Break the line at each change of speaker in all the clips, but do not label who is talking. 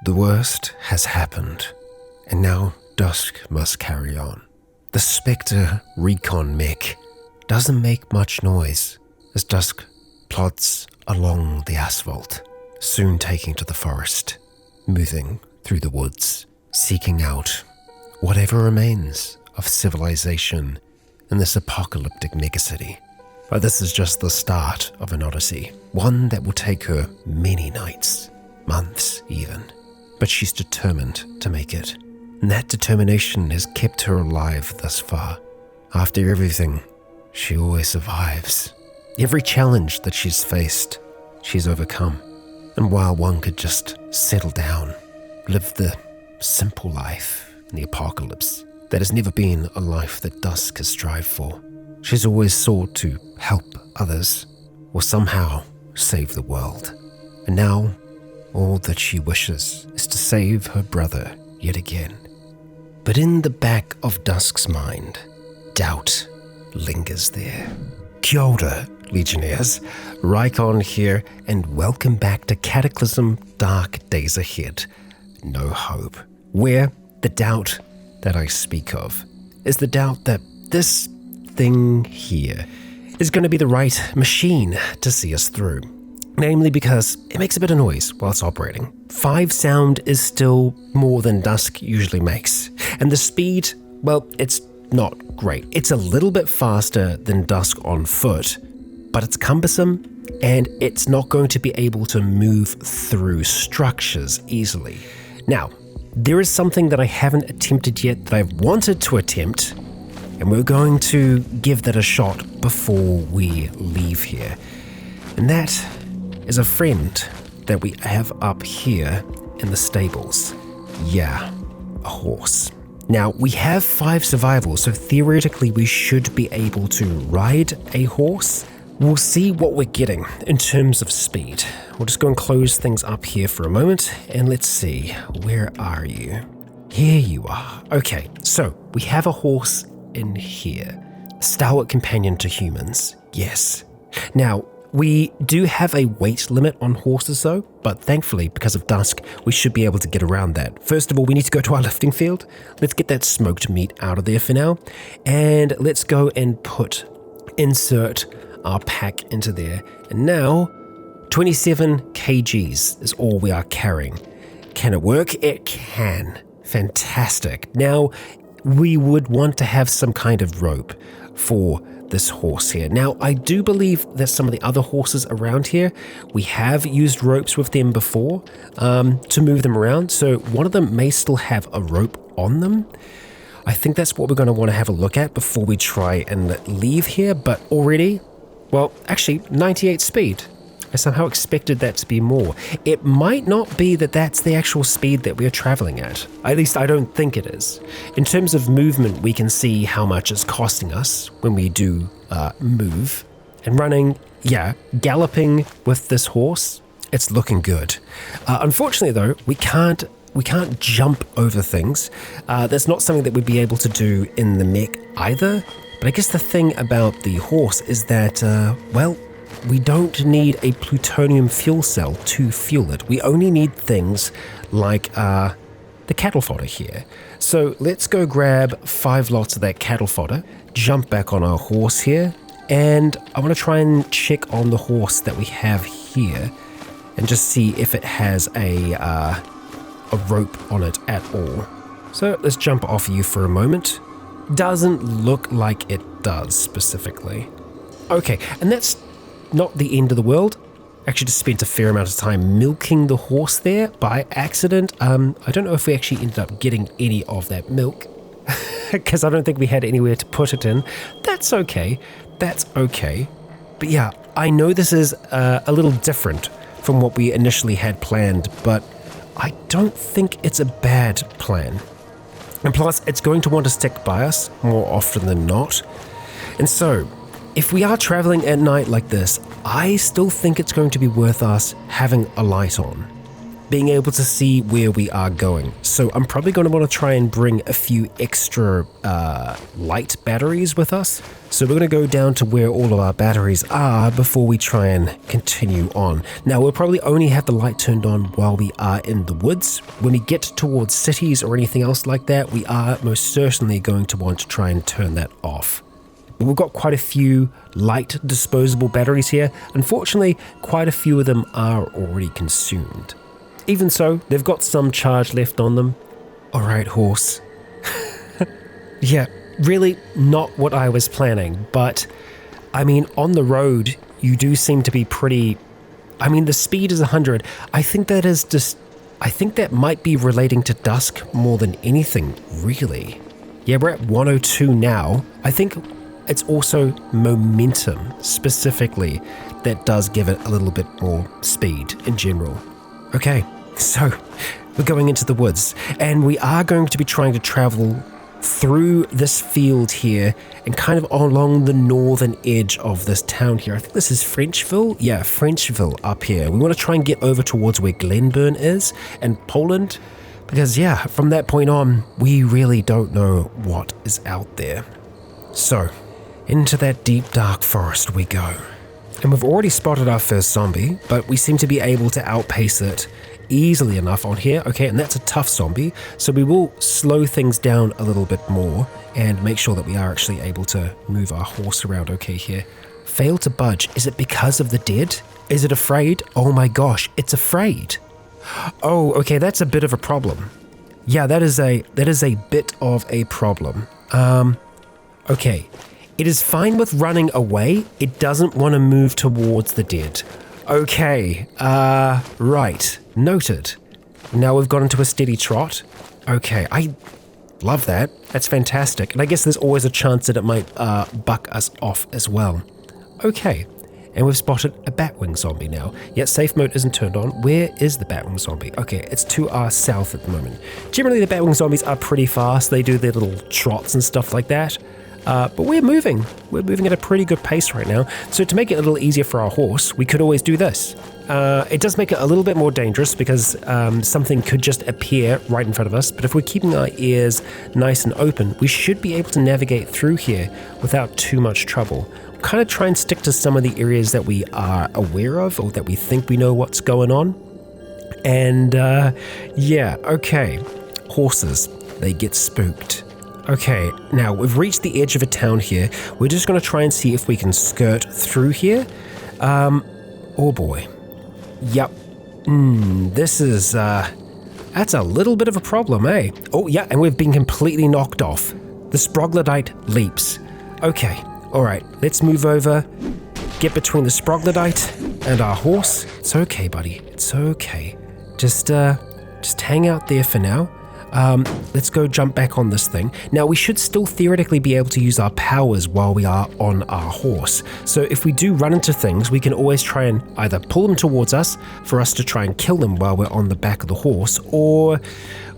The worst has happened, and now Dusk must carry on. The Spectre Rycon mech doesn't make much noise as Dusk plods along the asphalt, soon taking to the forest, moving through the woods, seeking out whatever remains of civilization in this apocalyptic megacity. But this is just the start of an odyssey, one that will take her many nights, months even. But she's determined to make it, and that determination has kept her alive thus far. After everything, she always survives. Every challenge that she's faced, she's overcome. And while one could just settle down, live the simple life in the apocalypse, that has never been a life that Dusk has strived for. She's always sought to help others, or somehow save the world. And now, all that she wishes is to save her brother yet again. But in the back of Dusk's mind, doubt lingers there. Kia ora, Legionnaires. Rycon here, and welcome back to Cataclysm Dark Days Ahead. No Hope, where the doubt that I speak of is the doubt that this thing here is going to be the right machine to see us through. Namely because it makes a bit of noise while it's operating. 5 sound is still more than Dusk usually makes. And the speed, well, it's not great. It's a little bit faster than Dusk on foot, but it's cumbersome and it's not going to be able to move through structures easily. Now, there is something that I haven't attempted yet that I've wanted to attempt, and we're going to give that a shot before we leave here. And that is a friend that we have up here in the stables. Yeah, a horse. Now, we have 5 survivals, so theoretically we should be able to ride a horse. We'll see what we're getting in terms of speed. We'll just go and close things up here for a moment, and let's see, where are you? Here you are. Okay, so we have a horse in here. Stalwart companion to humans, yes. Now, we do have a weight limit on horses though, but thankfully, because of Dusk, we should be able to get around that. First of all, we need to go to our lifting field. Let's get that smoked meat out of there for now. And let's go and insert our pack into there. And now, 27 kgs is all we are carrying. Can it work? It can. Fantastic. Now, we would want to have some kind of rope for this horse here. Now, I do believe that some of the other horses around here, we have used ropes with them before to move them around. So one of them may still have a rope on them. I think that's what we're going to want to have a look at before we try and leave here. But already, well, actually 98 speed. I somehow expected that to be more. It might not be that that's the actual speed that we're traveling at. At least I don't think it is. In terms of movement, we can see how much it's costing us when we do move. And running, yeah, galloping with this horse, it's looking good. Unfortunately though, we can't jump over things. That's not something that we'd be able to do in the mech either. But I guess the thing about the horse is that, well, we don't need a plutonium fuel cell to fuel it. We only need things like the cattle fodder here. So let's go grab 5 lots of that cattle fodder, jump back on our horse here, and I want to try and check on the horse that we have here and just see if it has a rope on it at all. So let's jump off you for a moment. Doesn't look like it does specifically. Okay, and that's not the end of the world. Actually just spent a fair amount of time milking the horse there by accident. I don't know if we actually ended up getting any of that milk because I don't think we had anywhere to put it in. That's okay. That's okay. But yeah, I know this is a little different from what we initially had planned, but I don't think it's a bad plan. And plus, it's going to want to stick by us more often than not. And so, if we are traveling at night like this, I still think it's going to be worth us having a light on. being able to see where we are going. So I'm probably going to want to try and bring a few extra light batteries with us. So we're going to go down to where all of our batteries are before we try and continue on. Now we'll probably only have the light turned on while we are in the woods. When we get towards cities or anything else like that, we are most certainly going to want to try and turn that off. We've got quite a few light disposable batteries here. Unfortunately, quite a few of them are already consumed. Even so, they've got some charge left on them. All right, horse. Yeah, really not what I was planning, but I mean, on the road, you do seem to be pretty... I mean, the speed is 100. I think that might be relating to Dusk more than anything, really. Yeah, we're at 102 now. I think it's also momentum, specifically, that does give it a little bit more speed in general. Okay, so we're going into the woods, and we are going to be trying to travel through this field here and kind of along the northern edge of this town here. I think this is Frenchville? Yeah, Frenchville up here. We want to try and get over towards where Glenburn is and Poland, because yeah, from that point on, we really don't know what is out there. So, into that deep dark forest we go. And we've already spotted our first zombie, but we seem to be able to outpace it easily enough on here. Okay, and that's a tough zombie, so we will slow things down a little bit more and make sure that we are actually able to move our horse around okay here. Fail to budge. Is it because of the dead? Is it afraid? Oh my gosh, it's afraid. Oh, okay, that's a bit of a problem. Yeah, that is a bit of a problem. Okay. It is fine with running away. It doesn't want to move towards the dead. Okay, right. Noted. Now we've got into a steady trot. Okay, I love that. That's fantastic. And I guess there's always a chance that it might buck us off as well. Okay, and we've spotted a Batwing zombie now. Yet safe mode isn't turned on. Where is the Batwing zombie? Okay, it's to our south at the moment. Generally, the Batwing zombies are pretty fast. They do their little trots and stuff like that. But we're moving. We're moving at a pretty good pace right now. So to make it a little easier for our horse, we could always do this. It does make it a little bit more dangerous because something could just appear right in front of us. But if we're keeping our ears nice and open, we should be able to navigate through here without too much trouble. We'll kind of try and stick to some of the areas that we are aware of or that we think we know what's going on. And yeah, okay. Horses, they get spooked. Okay, now we've reached the edge of a town here. We're just going to try and see if we can skirt through here. Oh boy. Yep. This is, that's a little bit of a problem, eh? Oh yeah, and we've been completely knocked off. The Sproglodyte leaps. Okay, alright, let's move over, get between the Sproglodyte and our horse. It's okay, buddy, it's okay. Just hang out there for now. Let's go jump back on this thing. Now, we should still theoretically be able to use our powers while we are on our horse. So if we do run into things, we can always try and either pull them towards us for us to try and kill them while we're on the back of the horse, or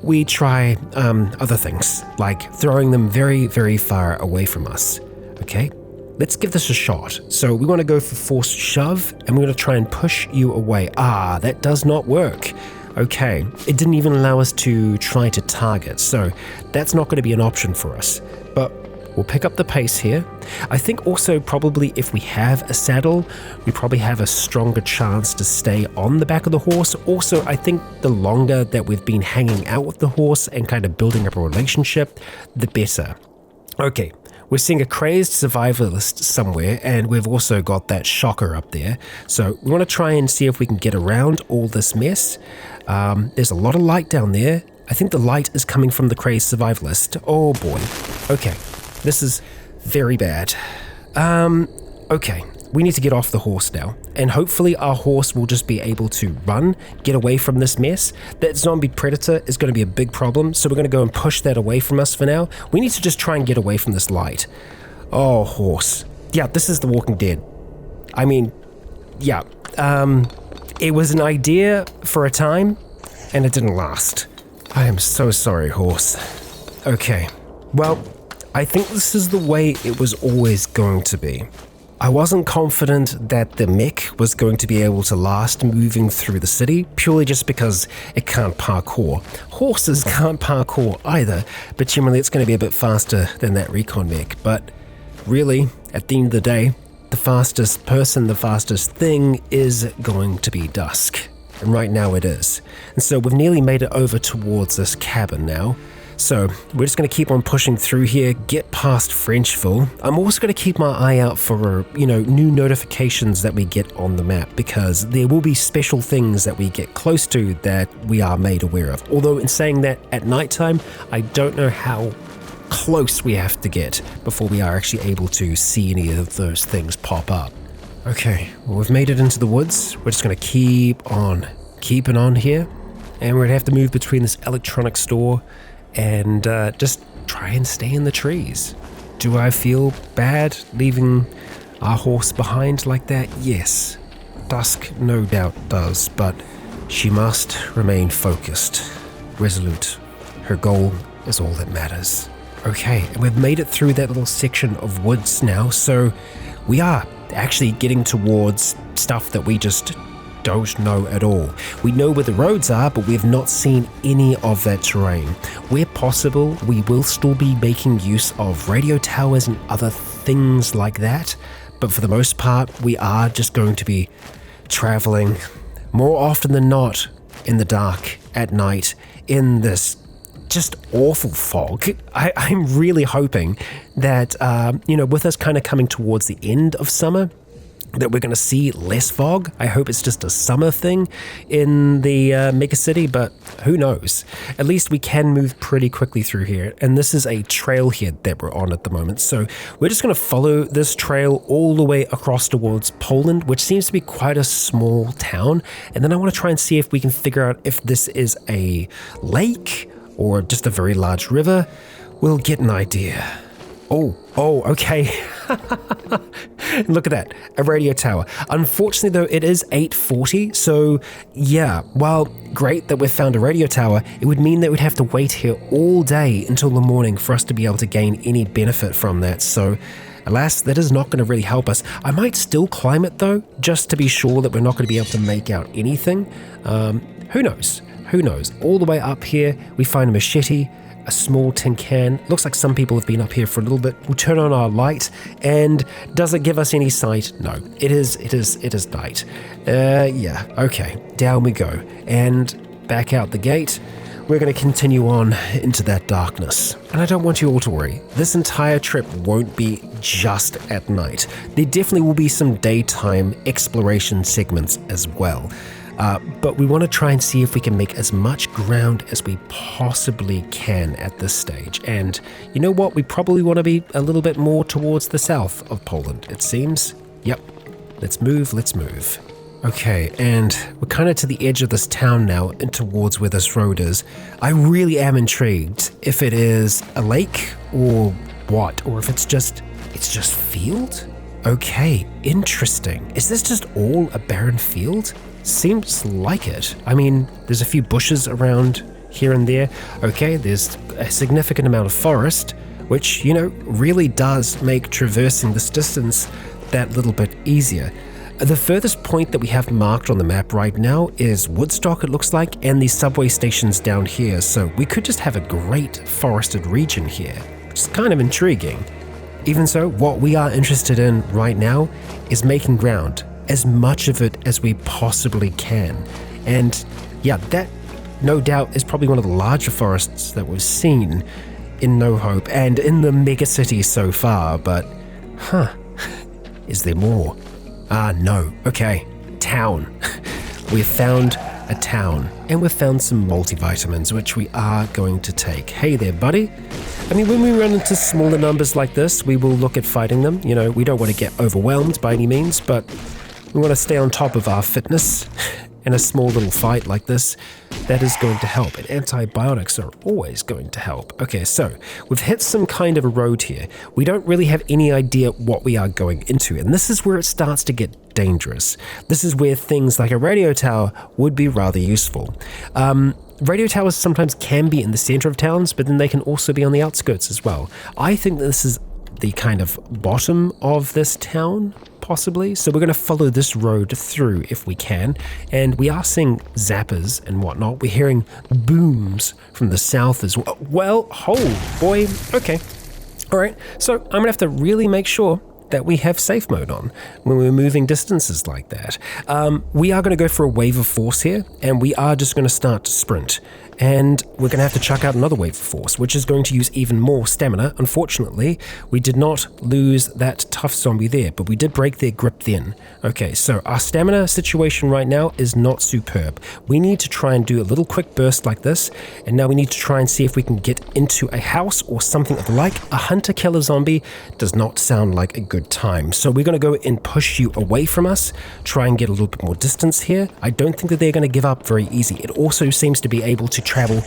we try other things, like throwing them very, very far away from us. Okay, let's give this a shot. So we want to go for forced shove, and we're going to try and push you away. Ah, that does not work. Okay, it didn't even allow us to try to target, so that's not going to be an option for us. But we'll pick up the pace here. I think also probably if we have a saddle, we probably have a stronger chance to stay on the back of the horse. Also, I think the longer that we've been hanging out with the horse and kind of building up a relationship, the better. Okay. We're seeing a crazed survivalist somewhere, and we've also got that shocker up there. So we want to try and see if we can get around all this mess. There's a lot of light down there. I think the light is coming from the crazed survivalist. Oh boy. Okay, this is very bad. Okay, we need to get off the horse now. And hopefully our horse will just be able to run, get away from this mess. That zombie predator is going to be a big problem, so we're going to go and push that away from us for now. We need to just try and get away from this light. Oh, horse. Yeah, this is The Walking Dead. I mean, yeah. It was an idea for a time, and it didn't last. I am so sorry, horse. Okay, well, I think this is the way it was always going to be. I wasn't confident that the mech was going to be able to last moving through the city, purely just because it can't parkour. Horses can't parkour either, but generally it's going to be a bit faster than that Rycon mech. But really, at the end of the day, the fastest person, the fastest thing is going to be Dusk. And right now it is. And so we've nearly made it over towards this cabin now. So we're just going to keep on pushing through here, get past Frenchville. I'm also going to keep my eye out for, new notifications that we get on the map, because there will be special things that we get close to that we are made aware of. Although in saying that, at nighttime, I don't know how close we have to get before we are actually able to see any of those things pop up. Okay, well, we've made it into the woods. We're just going to keep on keeping on here, and we're going to have to move between this electronics store and just try and stay in the trees. Do I feel bad leaving our horse behind like that? Yes. Dusk no doubt does, but she must remain focused, resolute. Her goal is all that matters. Okay, and we've made it through that little section of woods now, so we are actually getting towards stuff that we just don't know at all. We know where the roads are, but we've not seen any of that terrain. Where possible, we will still be making use of radio towers and other things like that, but for the most part, we are just going to be traveling more often than not in the dark at night in this just awful fog. I'm really hoping that, with us kind of coming towards the end of summer, that we're going to see less fog. I hope it's just a summer thing in the megacity, but who knows? At least we can move pretty quickly through here, and this is a trailhead that we're on at the moment, so we're just going to follow this trail all the way across towards Poland, which seems to be quite a small town, and then I want to try and see if we can figure out if this is a lake or just a very large river. We'll get an idea. Oh, okay. Look at that, a radio tower. Unfortunately, though, it is 8:40, so yeah, while great that we've found a radio tower, it would mean that we'd have to wait here all day until the morning for us to be able to gain any benefit from that, so alas, that is not going to really help us. I might still climb it, though, just to be sure that we're not going to be able to make out anything. Who knows? All the way up here, we find a machete, a small tin can. Looks like some people have been up here for a little bit. We'll turn on our light, and does it give us any sight? No, it is night. Yeah, okay, down we go, and back out the gate. We're going to continue on into that darkness. And I don't want you all to worry. This entire trip won't be just at night. There definitely will be some daytime exploration segments as well. But we want to try and see if we can make as much ground as we possibly can at this stage. And you know what? We probably want to be a little bit more towards the south of Poland, it seems. Yep. Let's move. Okay, and we're kind of to the edge of this town now and towards where this road is. I really am intrigued if it is a lake or what, or if it's just field? Okay, interesting. Is this just all a barren field? Seems like it. I mean, there's a few bushes around here and there. Okay, there's a significant amount of forest, which, really does make traversing this distance that little bit easier. The furthest point that we have marked on the map right now is Woodstock, it looks like, and the subway station's down here, so we could just have a great forested region here, which is kind of intriguing. Even so, what we are interested in right now is making ground, as much of it as we possibly can. And yeah, that no doubt is probably one of the larger forests that we've seen in No Hope and in the megacity so far, but is there more? No. Okay, town. We've found a town, and we've found some multivitamins, which we are going to take. Hey there, buddy. I mean, when we run into smaller numbers like this, we will look at fighting them. We don't want to get overwhelmed by any means, but we want to stay on top of our fitness. In a small little fight like this, that is going to help, and antibiotics are always going to help. Okay, so we've hit some kind of a road here. We don't really have any idea what we are going into, and this is where it starts to get dangerous. This is where things like a radio tower would be rather useful. Radio towers sometimes can be in the center of towns, but then they can also be on the outskirts as well. I think this is the kind of bottom of this town. possibly. So we're going to follow this road through if we can. And we are seeing zappers and whatnot. We're hearing booms from the south as well. Well, oh boy. Okay. All right. So I'm going to have to really make sure that we have safe mode on when we're moving distances like that. We are going to go for a wave of force here, and we are just going to start to sprint. And we're going to have to chuck out another wave of force, which is going to use even more stamina. Unfortunately, we did not lose that tough zombie there, but we did break their grip then. Okay, so our stamina situation right now is not superb. We need to try and do a little quick burst like this, and now we need to try and see if we can get into a house or something of the like. A hunter-killer zombie does not sound like a good time. So we're going to go and push you away from us, try and get a little bit more distance here. I don't think that they're going to give up very easy. It also seems to be able to travel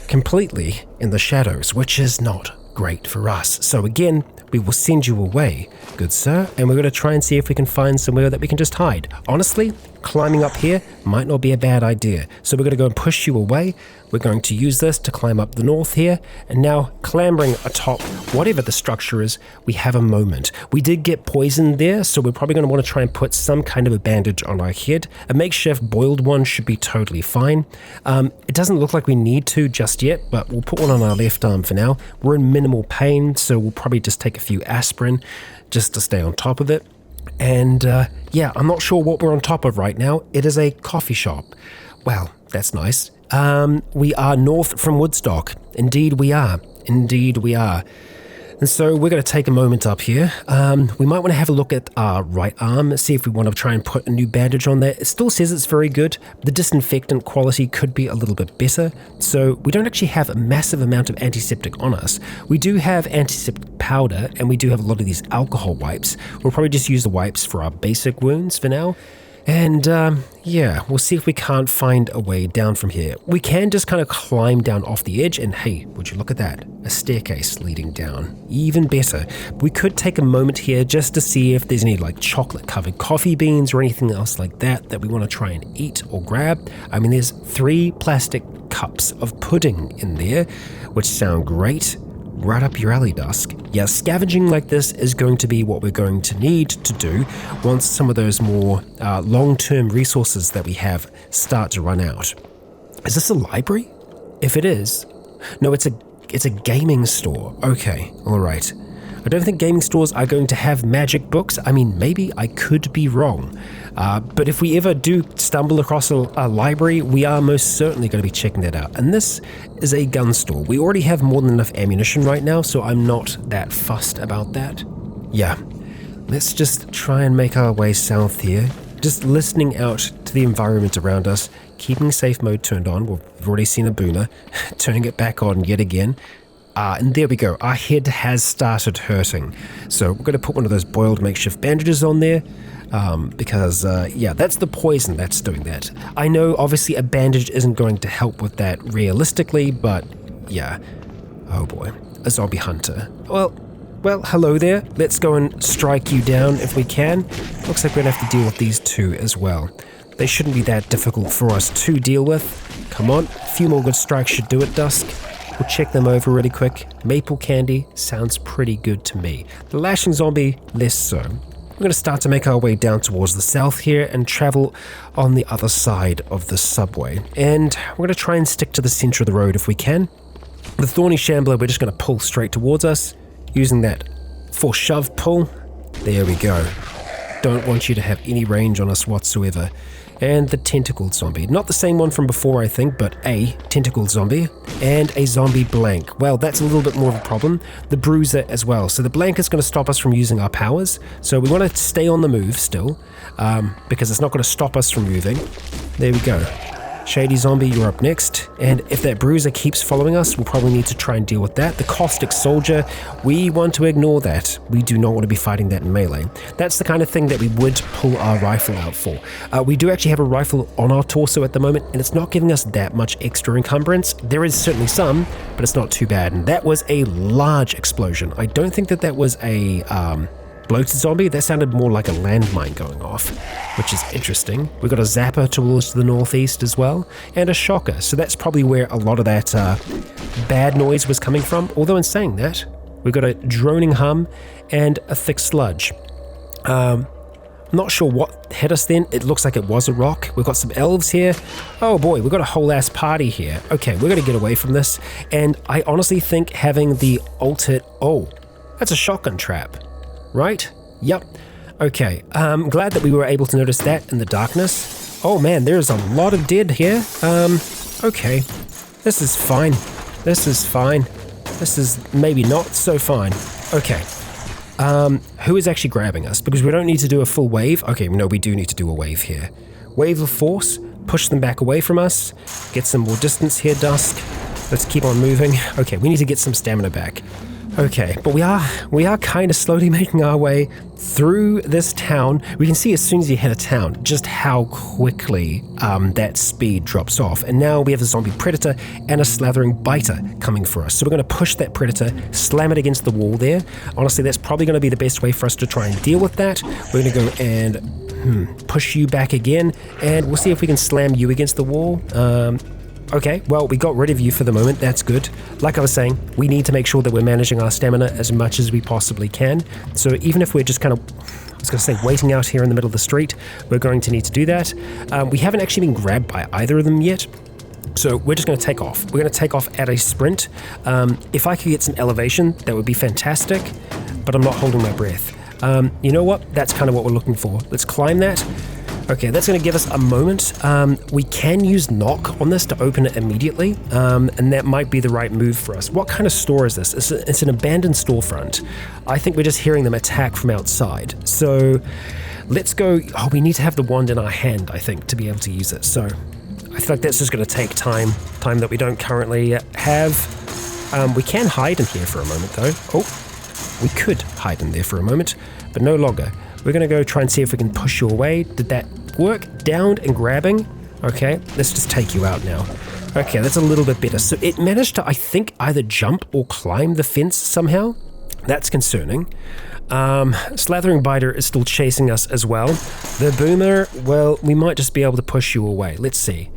completely in the shadows, which is not great for us. So again, we will send you away, good sir, and we're going to try and see if we can find somewhere that we can just hide. Honestly, climbing up here might not be a bad idea. So we're going to go and push you away. We're going to use this to climb up the north here, and now clambering atop whatever the structure is, we have a moment. We did get poisoned there, so we're probably going to want to try and put some kind of a bandage on our head. A makeshift boiled one should be totally fine. It doesn't look like we need to just yet, but we'll put one on our left arm for now. We're in minimal pain, so we'll probably just take a few aspirin just to stay on top of it. And yeah, I'm not sure what we're on top of right now. It is a coffee shop. Well, that's nice. We are north from Woodstock. Indeed we are. Indeed we are. And so we're going to take a moment up here. We might want to have a look at our right arm, see if we want to try and put a new bandage on there. It still says it's very good. The disinfectant quality could be a little bit better. So we don't actually have a massive amount of antiseptic on us. We do have antiseptic powder, and we do have a lot of these alcohol wipes. We'll probably just use the wipes for our basic wounds for now. And yeah, we'll see if we can't find a way down from here. We can just kind of climb down off the edge, and hey, would you look at that? A staircase leading down. Even better. We could take a moment here just to see if there's any like chocolate covered coffee beans or anything else like that that we want to try and eat or grab. I mean, there's 3 plastic cups of pudding in there, which sound great. Right up your alley, Dusk. Yeah, scavenging like this is going to be what we're going to need to do once some of those more long-term resources that we have start to run out. Is this a library? If it is, no, it's a gaming store. Okay, all right. I don't think gaming stores are going to have magic books. I mean, maybe I could be wrong. But if we ever do stumble across a library, we are most certainly going to be checking that out. And this is a gun store. We already have more than enough ammunition right now, so I'm not that fussed about that. Yeah, let's just try and make our way south here. Just listening out to the environment around us, keeping safe mode turned on. We've already seen a boomer, turning it back on yet again. And there we go, our head has started hurting. So we're going to put one of those boiled makeshift bandages on there, because, yeah, that's the poison that's doing that. I know, obviously, a bandage isn't going to help with that realistically, but, yeah. Oh boy, a zombie hunter. Well, hello there. Let's go and strike you down if we can. Looks like we're going to have to deal with these 2 as well. They shouldn't be that difficult for us to deal with. Come on, a few more good strikes should do it, Dusk. We'll check them over really quick. Maple candy sounds pretty good to me. The lashing zombie, less so. We're going to start to make our way down towards the south here and travel on the other side of the subway. And we're going to try and stick to the center of the road if we can. The thorny shambler, we're just going to pull straight towards us using that for shove pull. There we go. Don't want you to have any range on us whatsoever. And the tentacled zombie. Not the same one from before, I think, but a tentacled zombie and a zombie blank. Well, that's a little bit more of a problem. The bruiser as well. So the blank is going to stop us from using our powers. So we want to stay on the move still, because it's not going to stop us from moving. There we go. Shady zombie, you're up next. And if that bruiser keeps following us, we'll probably need to try and deal with that. The caustic soldier, we want to ignore that. We do not want to be fighting that in melee. That's the kind of thing that we would pull our rifle out for. We do actually have a rifle on our torso at the moment, and it's not giving us that much extra encumbrance. There is certainly some, but it's not too bad. And that was a large explosion. I don't think that was a bloated zombie. That sounded more like a landmine going off, which is interesting. We've got a zapper towards the northeast as well, and a shocker. So that's probably where a lot of that bad noise was coming from. Although in saying that, we've got a droning hum and a thick sludge. Not sure what hit us then. It looks like it was a rock. We've got some elves here. Oh boy, we've got a whole ass party here. Okay, we're gonna get away from this. And I honestly think having the altered... Oh, that's a shotgun trap, right? Yep. Okay, I'm glad that we were able to notice that in the darkness. Oh man, there's a lot of dead here. Okay. This is fine. This is fine. This is maybe not so fine. Okay. Who is actually grabbing us? Because we don't need to do a full wave. Okay, no, we do need to do a wave here. Wave of force, push them back away from us, get some more distance here, Dusk. Let's keep on moving. Okay, we need to get some stamina back. Okay, but we are kind of slowly making our way through this town. We can see as soon as you hit a town just how quickly that speed drops off. And now we have a zombie predator and a slathering biter coming for us. So we're going to push that predator, slam it against the wall there. Honestly, that's probably going to be the best way for us to try and deal with that. We're going to go and push you back again, and we'll see if we can slam you against the wall. Okay, well, we got rid of you for the moment. That's good. Like I was saying, we need to make sure that we're managing our stamina as much as we possibly can. So even if we're just kind of, I was going to say, waiting out here in the middle of the street, we're going to need to do that. We haven't actually been grabbed by either of them yet. So we're just going to take off. We're going to take off at a sprint. If I could get some elevation, that would be fantastic, but I'm not holding my breath. You know what? That's kind of what we're looking for. Let's climb that. Okay, that's going to give us a moment. We can use knock on this to open it immediately, and that might be the right move for us. What kind of store is this? It's an abandoned storefront. I think we're just hearing them attack from outside. So let's go. Oh, we need to have the wand in our hand, I think, to be able to use it. So I feel like that's just going to take time that we don't currently have. We can hide in here for a moment, though. Oh, we could hide in there for a moment, but no longer. We're going to go try and see if we can push you away. Did that work? Downed and grabbing. Okay, let's just take you out now. Okay, that's a little bit better. So it managed to, I think, either jump or climb the fence somehow. That's concerning. Slathering Biter is still chasing us as well. The Boomer, well, we might just be able to push you away. Let's see.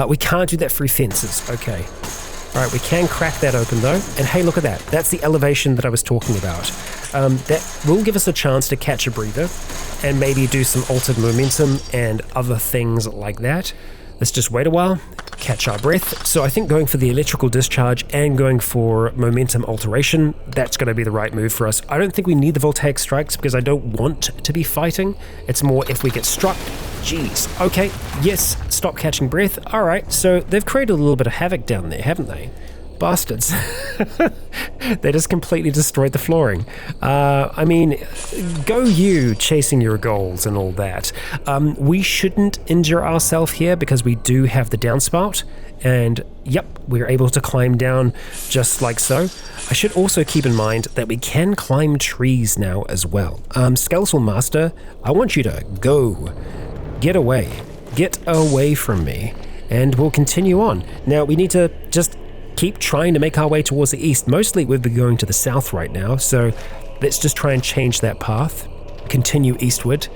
We can't do that through fences. Okay. All right, we can crack that open though. And hey, look at that. That's the elevation that I was talking about. That will give us a chance to catch a breather and maybe do some altered momentum and other things like that. Let's just wait a while, catch our breath. So I think going for the electrical discharge and going for momentum alteration, that's going to be the right move for us. I don't think we need the voltaic strikes because I don't want to be fighting. It's more if we get struck. Jeez. Okay, yes, stop catching breath. All right, so they've created a little bit of havoc down there, haven't they? Bastards. They just completely destroyed the flooring. I mean, go you chasing your goals and all that. We shouldn't injure ourselves here because we do have the downspout. And yep, we're able to climb down just like so. I should also keep in mind that we can climb trees now as well. Skeletal Master, I want you to go. Get away. Get away from me. And we'll continue on. Now, we need to just keep trying to make our way towards the east. Mostly we've been going to the south right now, so let's just try and change that path. Continue eastward.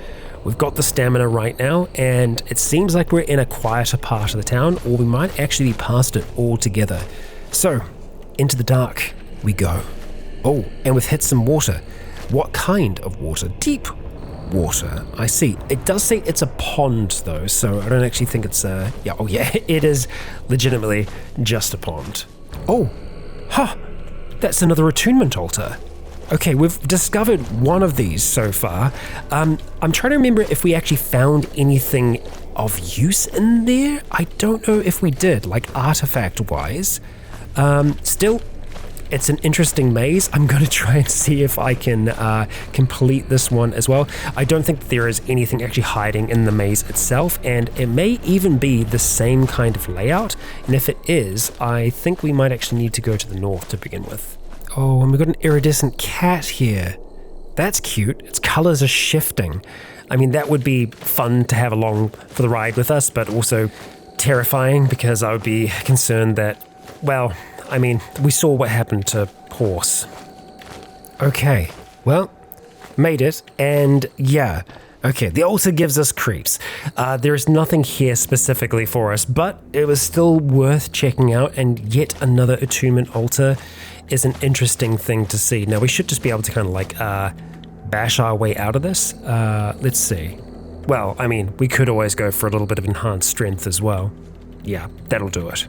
We've got the stamina right now, and it seems like we're in a quieter part of the town, or we might actually be past it altogether. So, into the dark we go. Oh, and we've hit some water. What kind of water? Deep water. I see. It does say it's a pond though, so I don't actually think it's it is legitimately just a pond. Oh, that's another attunement altar. Okay, we've discovered one of these so far. I'm trying to remember if we actually found anything of use in there. I don't know if we did, like artifact-wise. Still, it's an interesting maze. I'm going to try and see if I can complete this one as well. I don't think there is anything actually hiding in the maze itself, and it may even be the same kind of layout. And if it is, I think we might actually need to go to the north to begin with. Oh, and we've got an iridescent cat here. That's cute. Its colors are shifting. I mean, that would be fun to have along for the ride with us, but also terrifying because I would be concerned that, well, I mean, we saw what happened to Horse. Okay, well, made it, and yeah. Okay, the altar gives us creeps. There is nothing here specifically for us, but it was still worth checking out, and yet another attunement altar is an interesting thing to see. Now, we should just be able to kind of like bash our way out of this. Let's see.
Well, I mean, we could always go for a little bit of enhanced strength as well. Yeah, that'll do it.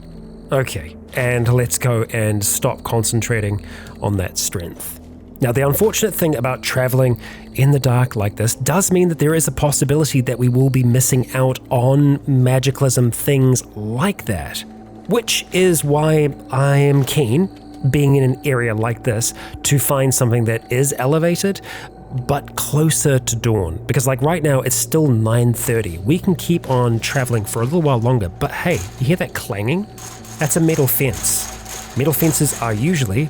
Okay, and let's go and stop concentrating on that strength. Now, the unfortunate thing about traveling in the dark like this does mean that there is a possibility that we will be missing out on magicalism things like that, which is why I am keen, being in an area like this, to find something that is elevated, but closer to dawn. Because like right now, it's still 9:30. We can keep on traveling for a little while longer, but hey, you hear that clanging? That's a metal fence. Metal fences are usually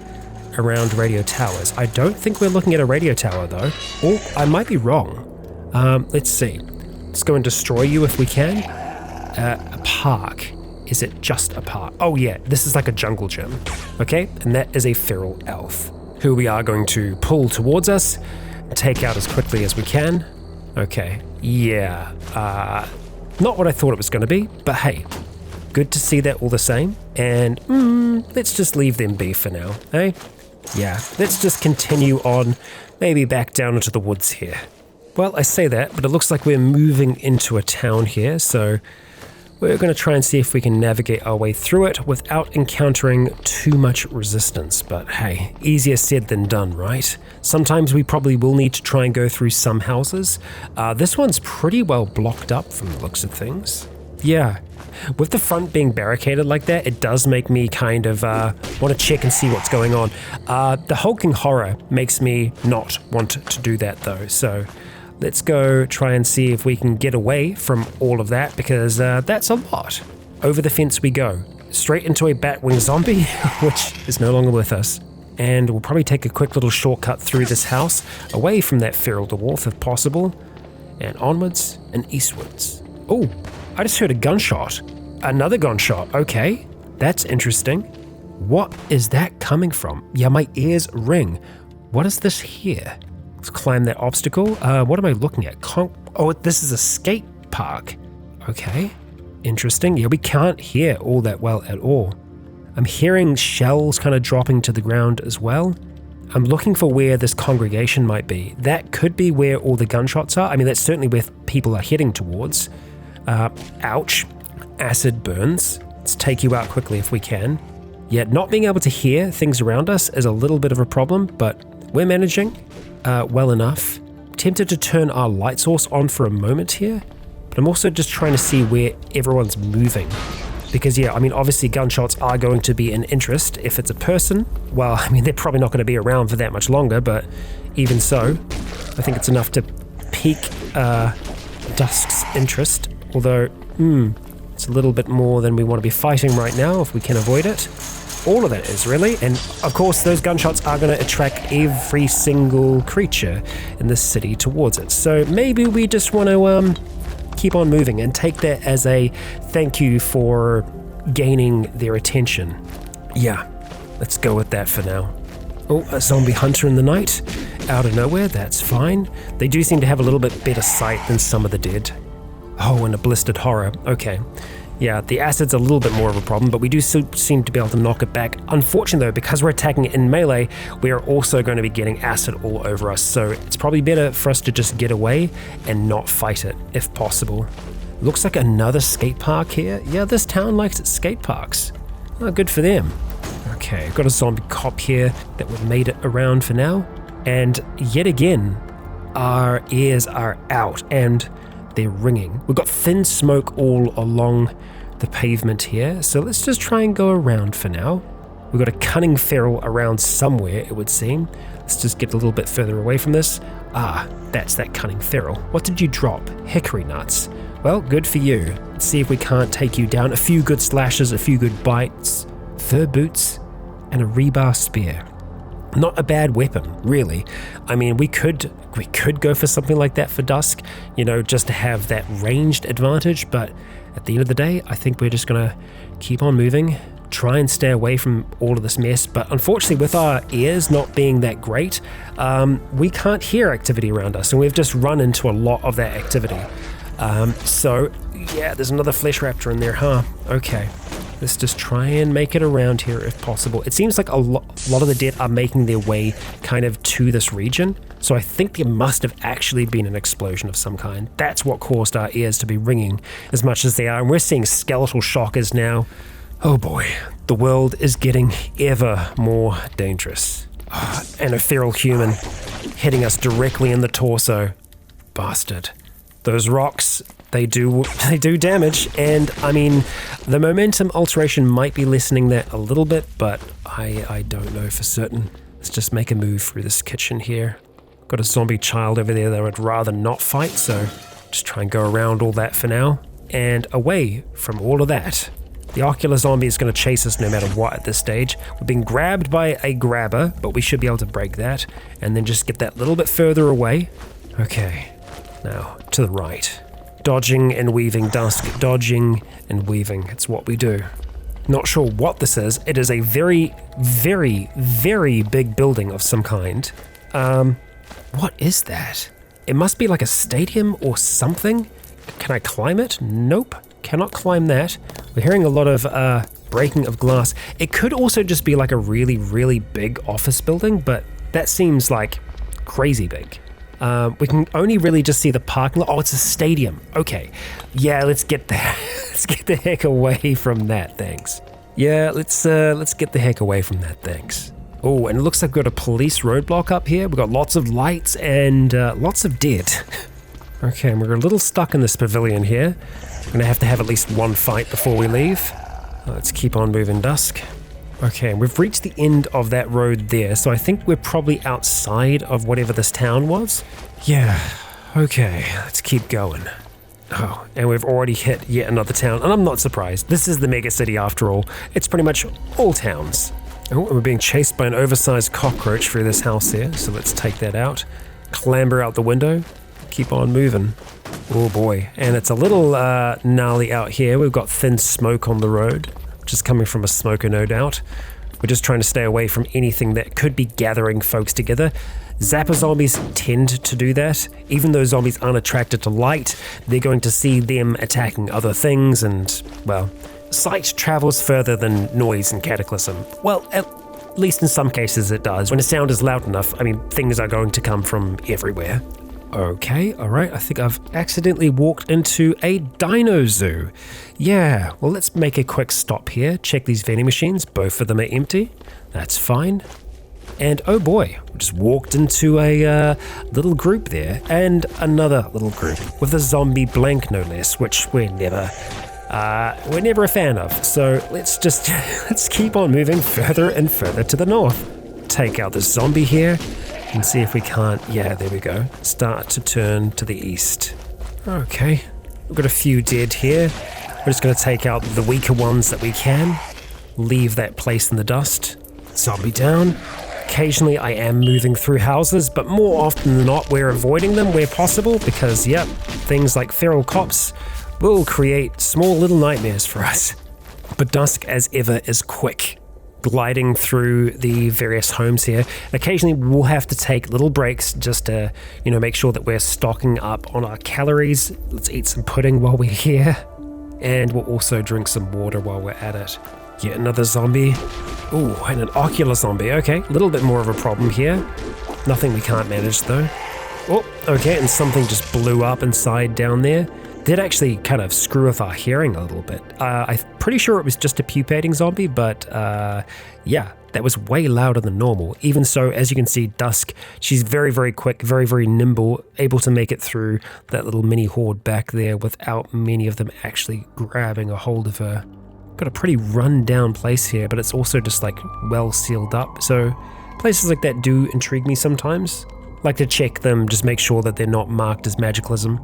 around radio towers. I don't think we're looking at a radio tower though. Or I might be wrong. Let's see. Let's go and destroy you if we can. A park. Is it just a park? Oh yeah, this is like a jungle gym. Okay, and that is a feral elf who we are going to pull towards us, take out as quickly as we can. Okay, yeah. Not what I thought it was going to be, but hey, good to see that all the same. And let's just leave them be for now, eh? Yeah, let's just continue on, maybe back down into the woods here. Well, I say that, but it looks like we're moving into a town here, so we're going to try and see if we can navigate our way through it without encountering too much resistance. But hey, easier said than done, right? Sometimes we probably will need to try and go through some houses. This one's pretty well blocked up from the looks of things. Yeah, with the front being barricaded like that, it does make me kind of want to check and see what's going on. The hulking horror makes me not want to do that though, so let's go try and see if we can get away from all of that, because that's a lot. Over the fence we go, straight into a Batwing zombie, which is no longer with us. And we'll probably take a quick little shortcut through this house, away from that feral dwarf if possible, and onwards and eastwards. Oh, I just heard a gunshot. Another gunshot, okay. That's interesting. What is that coming from? Yeah, my ears ring. What is this here? Let's climb that obstacle. What am I looking at? Oh, this is a skate park. Okay, interesting. Yeah, we can't hear all that well at all. I'm hearing shells kind of dropping to the ground as well. I'm looking for where this congregation might be. That could be where all the gunshots are. I mean, that's certainly where people are heading towards. Ouch. Acid burns. Let's take you out quickly if we can. Yet not being able to hear things around us is a little bit of a problem, but we're managing well enough. Tempted to turn our light source on for a moment here, but I'm also just trying to see where everyone's moving. Because yeah, I mean, obviously gunshots are going to be an interest. If it's a person, well, I mean, they're probably not going to be around for that much longer, but even so, I think it's enough to pique Dusk's interest. Although, it's a little bit more than we want to be fighting right now if we can avoid it. All of it is really, and of course those gunshots are going to attract every single creature in this city towards it. So maybe we just want to keep on moving and take that as a thank you for gaining their attention. Yeah, let's go with that for now. Oh, a zombie hunter in the night, out of nowhere, that's fine. They do seem to have a little bit better sight than some of the dead. Oh, and a blistered horror. Okay. Yeah, the acid's a little bit more of a problem, but we do seem to be able to knock it back. Unfortunately, though, because we're attacking it in melee, we are also going to be getting acid all over us, so it's probably better for us to just get away and not fight it, if possible. Looks like another skate park here. Yeah, this town likes its skate parks. Oh, good for them. Okay, got a zombie cop here that we've made it around for now. And yet again, our ears are out, and they're ringing. We've got thin smoke all along the pavement here, so let's just try and go around for now. We've got a cunning feral around somewhere, it would seem. Let's just get a little bit further away from this. Ah, that's that cunning feral. What did you drop? Hickory nuts. Well, good for you. Let's see if we can't take you down. A few good slashes, a few good bites, fur boots, and a rebar spear. Not a bad weapon, really. I mean, we could go for something like that for Dusk, just to have that ranged advantage, but at the end of the day, I think we're just gonna keep on moving, try and stay away from all of this mess. But unfortunately, with our ears not being that great, we can't hear activity around us, and we've just run into a lot of that activity. So yeah, there's another flesh raptor in there, huh? Okay. Let's just try and make it around here if possible. It seems like a lot of the dead are making their way kind of to this region. So I think there must have actually been an explosion of some kind. That's what caused our ears to be ringing as much as they are. And we're seeing skeletal shockers now. Oh boy, the world is getting ever more dangerous. And a feral human hitting us directly in the torso. Bastard. Those rocks, they do damage, and I mean, the momentum alteration might be lessening that a little bit, but I don't know for certain. Let's just make a move through this kitchen here. Got a zombie child over there that I'd rather not fight, so just try and go around all that for now. And away from all of that. The ocular zombie is going to chase us no matter what at this stage. We're being grabbed by a grabber, but we should be able to break that, and then just get that little bit further away. Okay, now to the right. Dodging and weaving, Dusk. Dodging and weaving. It's what we do. Not sure what this is. It is a very, very, very big building of some kind. What is that? It must be like a stadium or something. Can I climb it? Nope. Cannot climb that. We're hearing a lot of breaking of glass. It could also just be like a really, really big office building, but that seems like crazy big. We can only really just see the parking lot. Oh, it's a stadium. Okay. Yeah, let's get there. Let's get the heck away from that, thanks. Yeah, let's get the heck away from that, thanks. Oh, and it looks like we've got a police roadblock up here. We've got lots of lights and lots of dead. Okay, and we're a little stuck in this pavilion here. We're going to have at least one fight before we leave. Let's keep on moving, Dusk. Okay, we've reached the end of that road there, so I think we're probably outside of whatever this town was. Yeah, okay, let's keep going. Oh, and we've already hit yet another town, and I'm not surprised. This is the mega city after all. It's pretty much all towns. Oh, and we're being chased by an oversized cockroach through this house here, so let's take that out. Clamber out the window, keep on moving. Oh boy, and it's a little gnarly out here. We've got thin smoke on the road, which is coming from a smoker, no doubt. We're just trying to stay away from anything that could be gathering folks together. Zapper zombies tend to do that. Even though zombies aren't attracted to light, they're going to see them attacking other things, and, well, sight travels further than noise in Cataclysm. Well, at least in some cases it does. When a sound is loud enough, I mean, things are going to come from everywhere. Okay, alright, I think I've accidentally walked into a dino zoo. Yeah, well, let's make a quick stop here. Check these vending machines. Both of them are empty. That's fine. And oh boy, we just walked into a little group there, and another little group with a zombie blank, no less, which we're never a fan of. So let's keep on moving further and further to the north. Take out this zombie here. And see if we can't, yeah, there we go, start to turn to the east. Okay, we've got a few dead here. We're just going to take out the weaker ones that we can, leave that place in the dust. Zombie down. Occasionally I am moving through houses, but more often than not we're avoiding them where possible because, yep, things like feral cops will create small little nightmares for us. But Dusk, as ever, is quick, gliding through the various homes here. Occasionally we'll have to take little breaks just to, make sure that we're stocking up on our calories. Let's eat some pudding while we're here. And we'll also drink some water while we're at it. Yet another zombie. Ooh, and an ocular zombie. Okay, a little bit more of a problem here. Nothing we can't manage though. Oh, okay, and something just blew up inside down there. Did actually kind of screw with our hearing a little bit. I'm pretty sure it was just a pupating zombie, but yeah, that was way louder than normal. Even so, as you can see, Dusk, she's very, very quick, very, very nimble, able to make it through that little mini horde back there without many of them actually grabbing a hold of her. Got a pretty run-down place here, but it's also just like well sealed up. So places like that do intrigue me sometimes. Like to check them, just make sure that they're not marked as magicalism.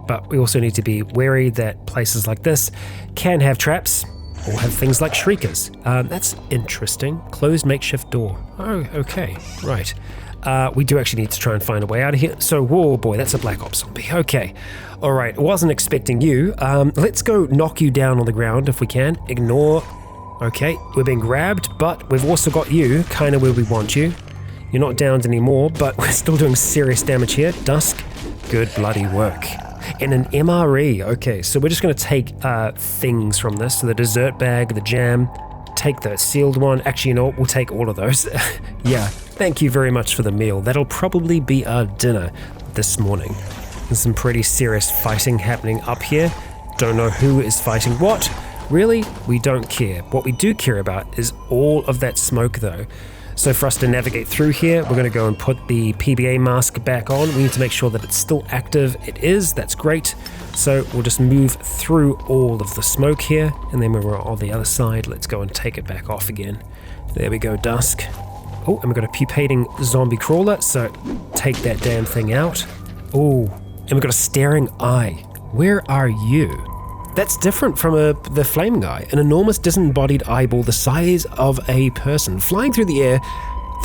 But we also need to be wary that places like this can have traps or have things like shriekers. That's interesting. Closed makeshift door. Oh, okay, right. We do actually need to try and find a way out of here. So, whoa, boy, that's a Black Ops zombie. Okay, all right, wasn't expecting you. Let's go knock you down on the ground if we can. Ignore. Okay, we're being grabbed, but we've also got you kind of where we want you. You're not downed anymore, but we're still doing serious damage here. Dusk, good bloody work. And an MRE. Okay, so we're just going to take things from this. So the dessert bag, the jam, take the sealed one. Actually, you know what? We'll take all of those. Yeah, thank you very much for the meal. That'll probably be our dinner this morning. There's some pretty serious fighting happening up here. Don't know who is fighting what. Really, we don't care. What we do care about is all of that smoke though. So for us to navigate through here, we're going to go and put the PBA mask back on. We need to make sure that it's still active. It is, that's great. So we'll just move through all of the smoke here, and then when we're on the other side, let's go and take it back off again. There we go, Dusk. Oh, and we've got a pupating zombie crawler, so take that damn thing out. Oh, and we've got a staring eye. Where are you? That's different from the flaming eye, an enormous disembodied eyeball the size of a person, flying through the air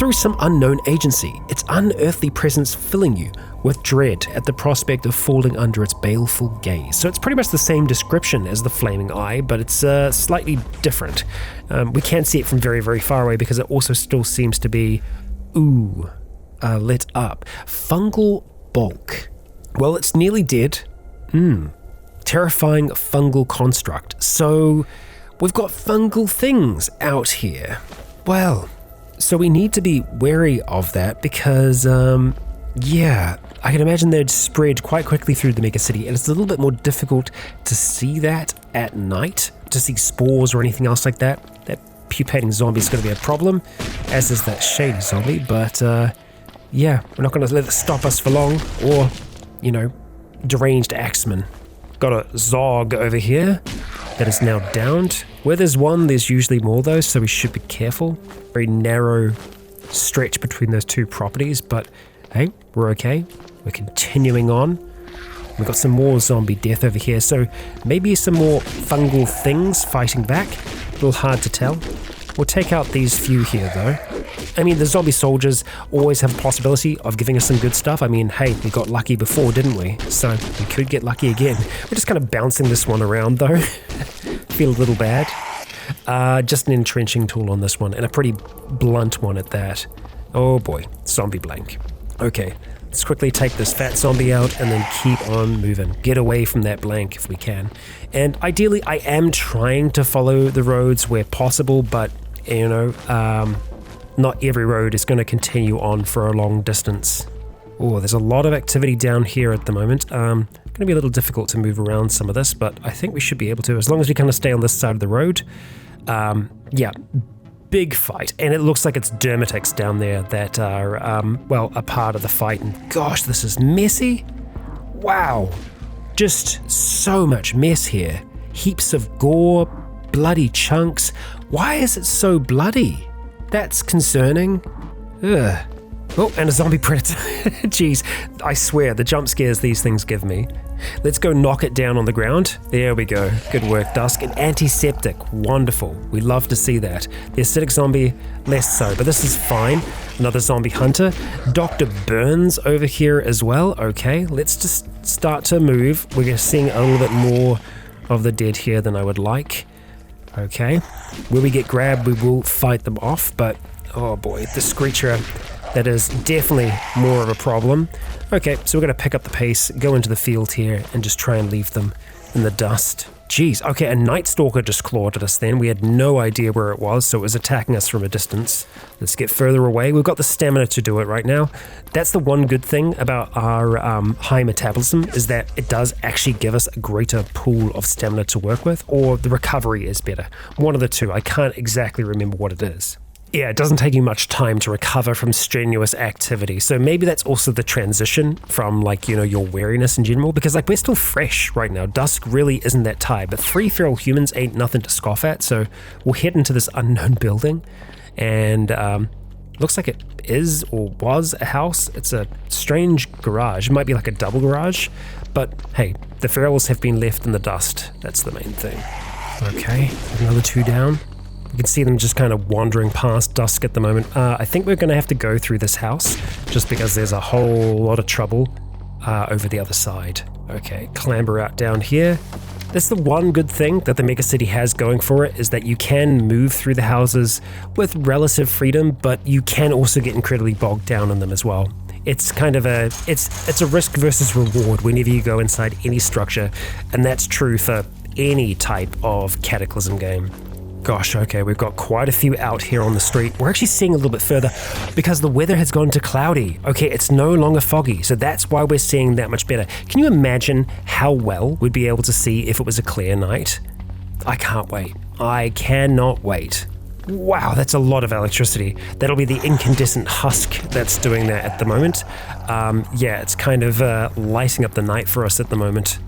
through some unknown agency, its unearthly presence filling you with dread at the prospect of falling under its baleful gaze. So it's pretty much the same description as the flaming eye, but it's slightly different. We can't see it from very, very far away because it also still seems to be, lit up. Fungal bulk. Well, it's nearly dead. Terrifying fungal construct. So we've got fungal things out here. Well, so we need to be wary of that because, I can imagine they'd spread quite quickly through the megacity, and it's a little bit more difficult to see that at night, to see spores or anything else like that. That pupating zombie is going to be a problem, as is that shady zombie, but we're not going to let it stop us for long, or, deranged axeman. Got a Zog over here that is now downed. Where there's one, there's usually more though, so we should be careful. Very narrow stretch between those two properties, but hey, we're okay. We're continuing on. We've got some more zombie death over here, so maybe some more fungal things fighting back. A little hard to tell. We'll take out these few here though. I mean, the zombie soldiers always have a possibility of giving us some good stuff. I mean, hey, we got lucky before, didn't we? So we could get lucky again. We're just kind of bouncing this one around though. Feel a little bad. Just an entrenching tool on this one, and a pretty blunt one at that. Oh boy, zombie blank. Okay, let's quickly take this fat zombie out and then keep on moving. Get away from that blank if we can. And ideally, I am trying to follow the roads where possible, but not every road is going to continue on for a long distance. Oh, there's a lot of activity down here at the moment. Going to be a little difficult to move around some of this, but I think we should be able to, as long as we kind of stay on this side of the road. Big fight, and it looks like it's dermatics down there that are, a part of the fight. And gosh, this is messy. Wow, just so much mess here. Heaps of gore, bloody chunks. Why is it so bloody? That's concerning. Ugh. Oh, and a zombie predator. Jeez, I swear, the jump scares these things give me. Let's go knock it down on the ground. There we go. Good work, Dusk. An antiseptic. Wonderful. We love to see that. The acidic zombie, less so, but this is fine. Another zombie hunter. Dr. Burns over here as well. Okay, let's just start to move. We're seeing a little bit more of the dead here than I would like. Okay. When we get grabbed, we will fight them off, but oh boy, the screecher, that is definitely more of a problem. Okay, so we're going to pick up the pace, go into the field here, and just try and leave them in the dust. Jeez, okay, a Night Stalker just clawed at us then. We had no idea where it was, so it was attacking us from a distance. Let's get further away. We've got the stamina to do it right now. That's the one good thing about our high metabolism, is that it does actually give us a greater pool of stamina to work with, or the recovery is better. One of the two. I can't exactly remember what it is. Yeah, it doesn't take you much time to recover from strenuous activity. So maybe that's also the transition from, your wariness in general, because we're still fresh right now. Dusk really isn't that tired, but 3 feral humans ain't nothing to scoff at. So we'll head into this unknown building, and looks like it is or was a house. It's a strange garage. It might be like a double garage, but hey, the ferals have been left in the dust. That's the main thing. Okay, another 2 down. You can see them just kind of wandering past Dusk at the moment. I think we're going to have to go through this house just because there's a whole lot of trouble over the other side. Okay, clamber out down here. That's the one good thing that the megacity has going for it, is that you can move through the houses with relative freedom, but you can also get incredibly bogged down in them as well. it's kind of it's a risk versus reward whenever you go inside any structure, and that's true for any type of Cataclysm game. Gosh, okay, we've got quite a few out here on the street. We're actually seeing a little bit further because the weather has gone to cloudy. Okay, it's no longer foggy, so that's why we're seeing that much better. Can you imagine how well we'd be able to see if it was a clear night? I can't wait. I cannot wait. Wow, that's a lot of electricity. That'll be the incandescent husk that's doing that at the moment. Yeah, it's kind of lighting up the night for us at the moment.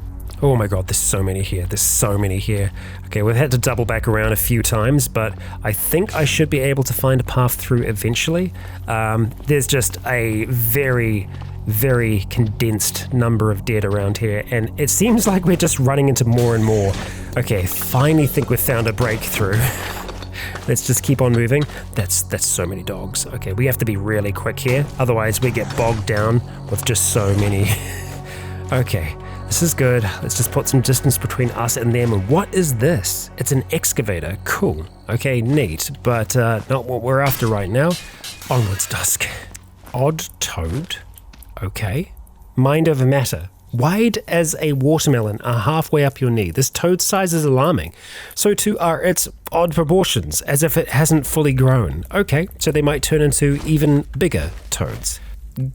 Oh my god, there's so many here. There's so many here. Okay, we've had to double back around a few times, but I think I should be able to find a path through eventually. There's just a very, very condensed number of dead around here, and it seems like we're just running into more and more. Okay, finally think we've found a breakthrough. Let's just keep on moving. That's so many dogs. Okay, we have to be really quick here, otherwise we get bogged down with just so many. Okay. This is good. Let's just put some distance between us and them. And what is this? It's an excavator. Cool. Okay, neat. But not what we're after right now. Onwards, Dusk. Odd toad. Okay. Mind over matter. Wide as a watermelon are halfway up your knee. This toad size is alarming. So too are its odd proportions, as if it hasn't fully grown. Okay, so they might turn into even bigger toads.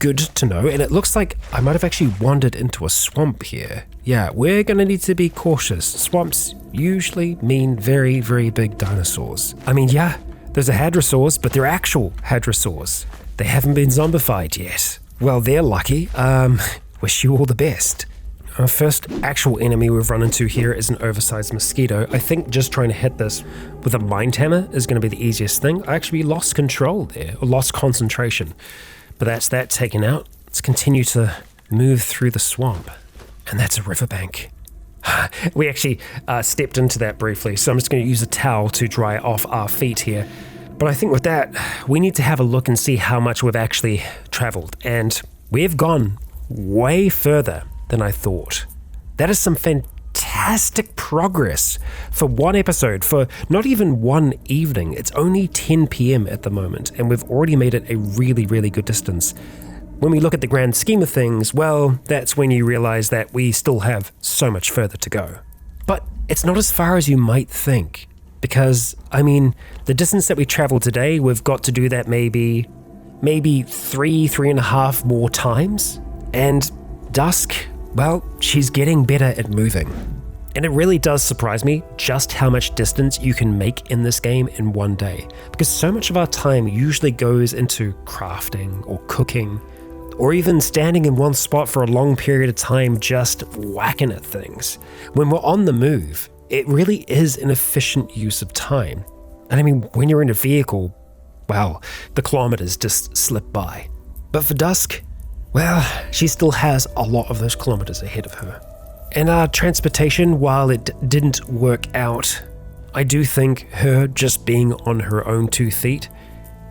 Good to know, and it looks like I might have actually wandered into a swamp here. Yeah, we're gonna need to be cautious. Swamps usually mean very, very big dinosaurs. I mean, yeah, there's a hadrosaurs, but they're actual hadrosaurs. They haven't been zombified yet. Well, they're lucky. Wish you all the best. Our first actual enemy we've run into here is an oversized mosquito. I think just trying to hit this with a mind hammer is gonna be the easiest thing. I actually lost control there, or lost concentration. But that's that taken out. Let's continue to move through the swamp. And that's a riverbank. We actually stepped into that briefly, so I'm just going to use a towel to dry off our feet here. But I think with that, we need to have a look and see how much we've actually traveled. And we've gone way further than I thought. That is some fantastic progress for one episode, for not even one evening. It's only 10 p.m. at the moment, and we've already made it a really, really good distance. When we look at the grand scheme of things, well, that's when you realize that we still have so much further to go. But it's not as far as you might think, because, I mean, the distance that we traveled today, we've got to do that maybe 3.5 more times, and Dusk, well, she's getting better at moving. And it really does surprise me just how much distance you can make in this game in one day, because so much of our time usually goes into crafting or cooking, or even standing in one spot for a long period of time just whacking at things. When we're on the move, it really is an efficient use of time. And I mean, when you're in a vehicle, well, the kilometers just slip by. But for Dusk, well, she still has a lot of those kilometers ahead of her. And our transportation, while it didn't work out, I do think her just being on her own 2 feet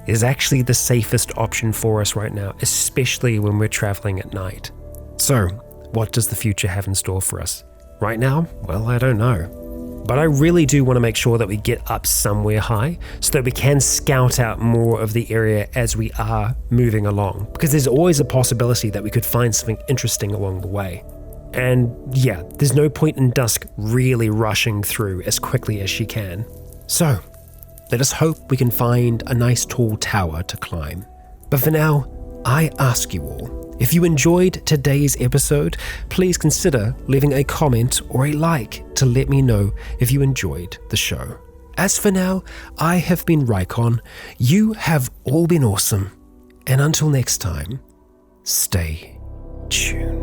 is actually the safest option for us right now, especially when we're traveling at night. So, what does the future have in store for us? Right now? Well, I don't know. But I really do want to make sure that we get up somewhere high so that we can scout out more of the area as we are moving along, because there's always a possibility that we could find something interesting along the way. And yeah, there's no point in Dusk really rushing through as quickly as she can. So, let us hope we can find a nice tall tower to climb. But for now, I ask you all, if you enjoyed today's episode, please consider leaving a comment or a like to let me know if you enjoyed the show. As for now, I have been Rycon, you have all been awesome, and until next time, stay tuned.